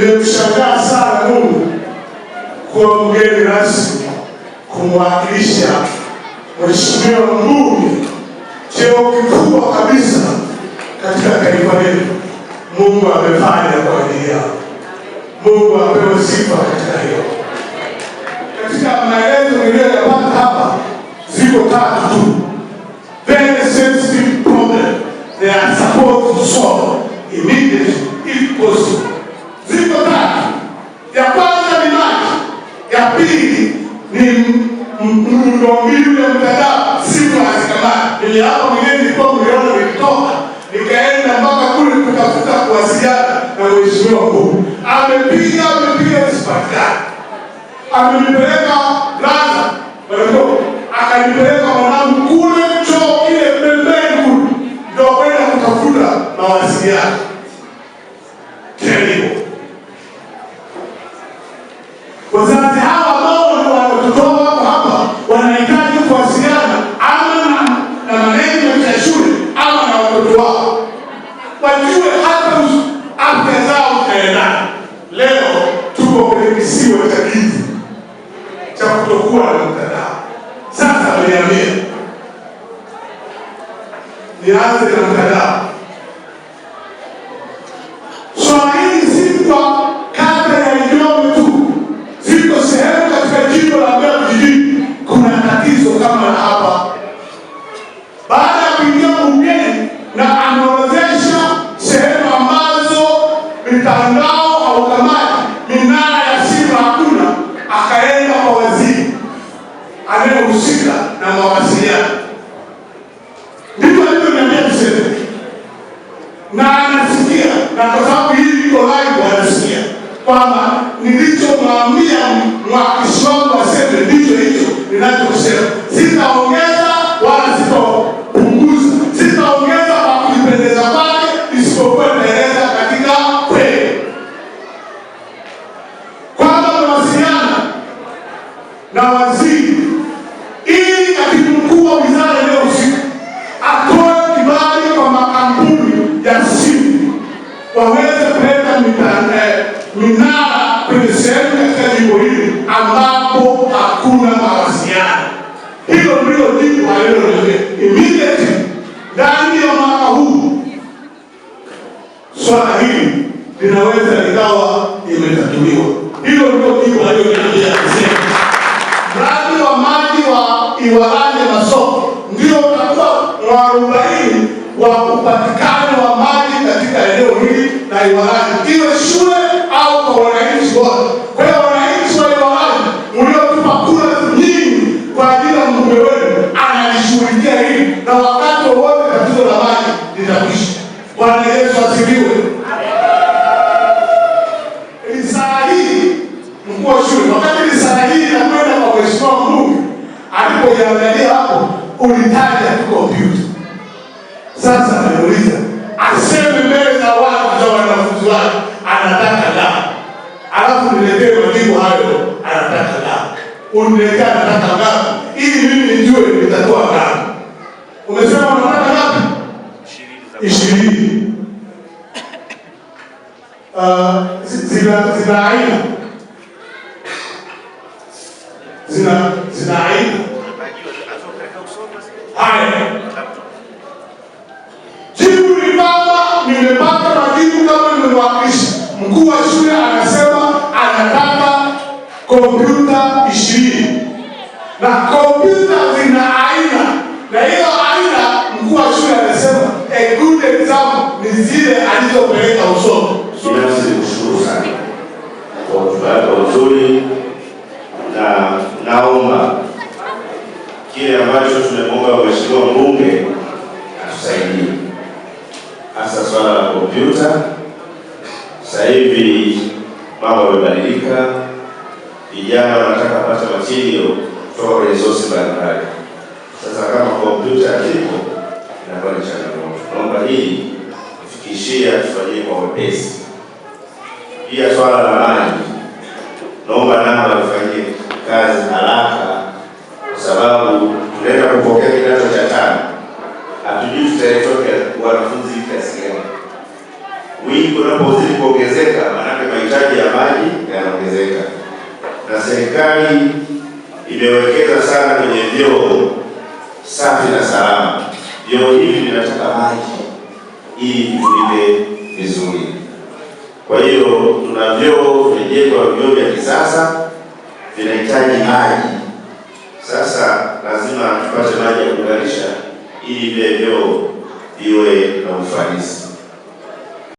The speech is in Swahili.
nimemshangaa sana Mungu kuwa mgeni rasmi kumwakilisha Mheshimiwa Mbunge, cheo kikubwa kabisa katika taifa letu. Mungu amefanya kwa ajili yao. Mungu apewe sifa katika hiyo. Katika maelezo niliyoyapata hapa, ziko tatu tu. Very sensitive problem they are supposed to solve immediately if possible. Ziko tatu. Ya kwanza ni maji. Ya pili ni miundombinu ya mtandao, simu hazikamani. Nili hapa mgeni nilikuwa mliona nilitoka, nikaenda mpaka kule kutafuta kuwasiliana na Mheshimiwa Mbunge. Amepiga sipatikani. Amenipeleka Gaza, akanipeleka mwanangu kule choo kile pembeni kule, ndio kwenda kutafuta mawasiliano. Terrible. Wazazi hawa ambao ni watoto wako hapa wanahitaji kuwasiliana ama na management ya shule ama na watoto wao, wajue hata afya zao zitaendana. Leo tuko kwenye kisiwa cha giza cha kutokuwa na mtandao. Sasa niambie, nianze na mtandao. Swala hili si kwa kata ya Njombe tu, ziko sehemu katika jimbo la Mbeya vijijini kuna tatizo kama hapa. Baada ya kuingia bungeni na ameorodhesha sehemu ambazo mitandao haukamati, minara ya simu hakuna, akaenda kwa waziri anayehusika na mawasiliano. Ndivyo alivyoniambia mseme. Na anasikia, na kwa sababu hii liko live anasikia kwamba nilichomwambia mwakilishi wangu aseme ndicho hicho ninachosema. Sitaongeza wala sitapunguza. Sitaongeza kwa kulipendeza kwake, isipokuwa nitaeleza katika kweli. Kwamba tunawasiliana na waziri ili katibu mkuu wa wizara inayohusika atoe kibali kwa makampuni ya simu waweze kuleta minara kwenye sehemu katika jimbo hili ambapo hakuna mawasiliano. Hilo ndilo jibu aliloniambia. Immediately ndani ya mwaka huu swala hili linaweza likawa imetatuliwa. Hilo ndilo jibu aliloniambia. Mradi wa maji wa Iwalani Masoko ndio utakuwa mwarobaini wa upatikano wa maji katika eneo hili la Iwalani, iwe shule au kwa wananchi wote. Kwa hiyo wananchi wa Iwalani mliotupa kura nyingi kwa ajili ya mbunge wenu, analishughulikia hili na wakati wowote tatizo la maji litakwisha. Bwana Yesu asifiwe. Risala hii mkuu wa shule, wakati risala hii inakwenda kwa Mheshimiwa Mbunge, alipoiangalia hapo ulitaja tu kompyuta. Sasa anauliza aseme mbele za watu za wanafunzi wake anataka la. Alafu niletee majibu hayo anataka la. Uniletea anataka ngapi ili mimi nijue nitatoa ngapi. Umesema unataka ngapi? 20. Zina aina. Zina aina. Haya. Jibu ni kwamba nimepata majibu kama nimemwakilisha. Mkuu wa shule anasema anataka kompyuta 20. Na kompyuta zina aina. Na hiyo aina mkuu wa shule anasema a good example ni zile alizopeleka usoni. Binafsi kushukuru sana kwa hotuba yako nzuri, na naomba kile ambacho tumemwomba Mheshimiwa Mbunge atusaidie, hasa swala la kompyuta. Sasa hivi mambo yamebadilika, vijana wanataka kupata material kutoka kwenye source mbalimbali. Sasa kama kompyuta hazipo inakuwa ni changamoto. Naomba hii kufikishia tufanyie kwa wepesi. Pia swala la maji, naomba namba tufanyie kazi haraka, kwa sababu tunaenda kupokea kidato cha 5. Hatujui tutatoka wanafunzi kiasi gani. Wingi unapozidi kuongezeka, maana mahitaji mahitaji ya maji yanaongezeka, na serikali imewekeza sana kwenye vyoo safi na salama. Vyoo hivi vinataka maji ili vitumike vizuri. Kwa hiyo tuna vyoo vimejengwa, vyoo vya kisasa vinahitaji maji. Sasa lazima tupate maji ya kuzalisha ili vile vyoo viwe na ufanisi.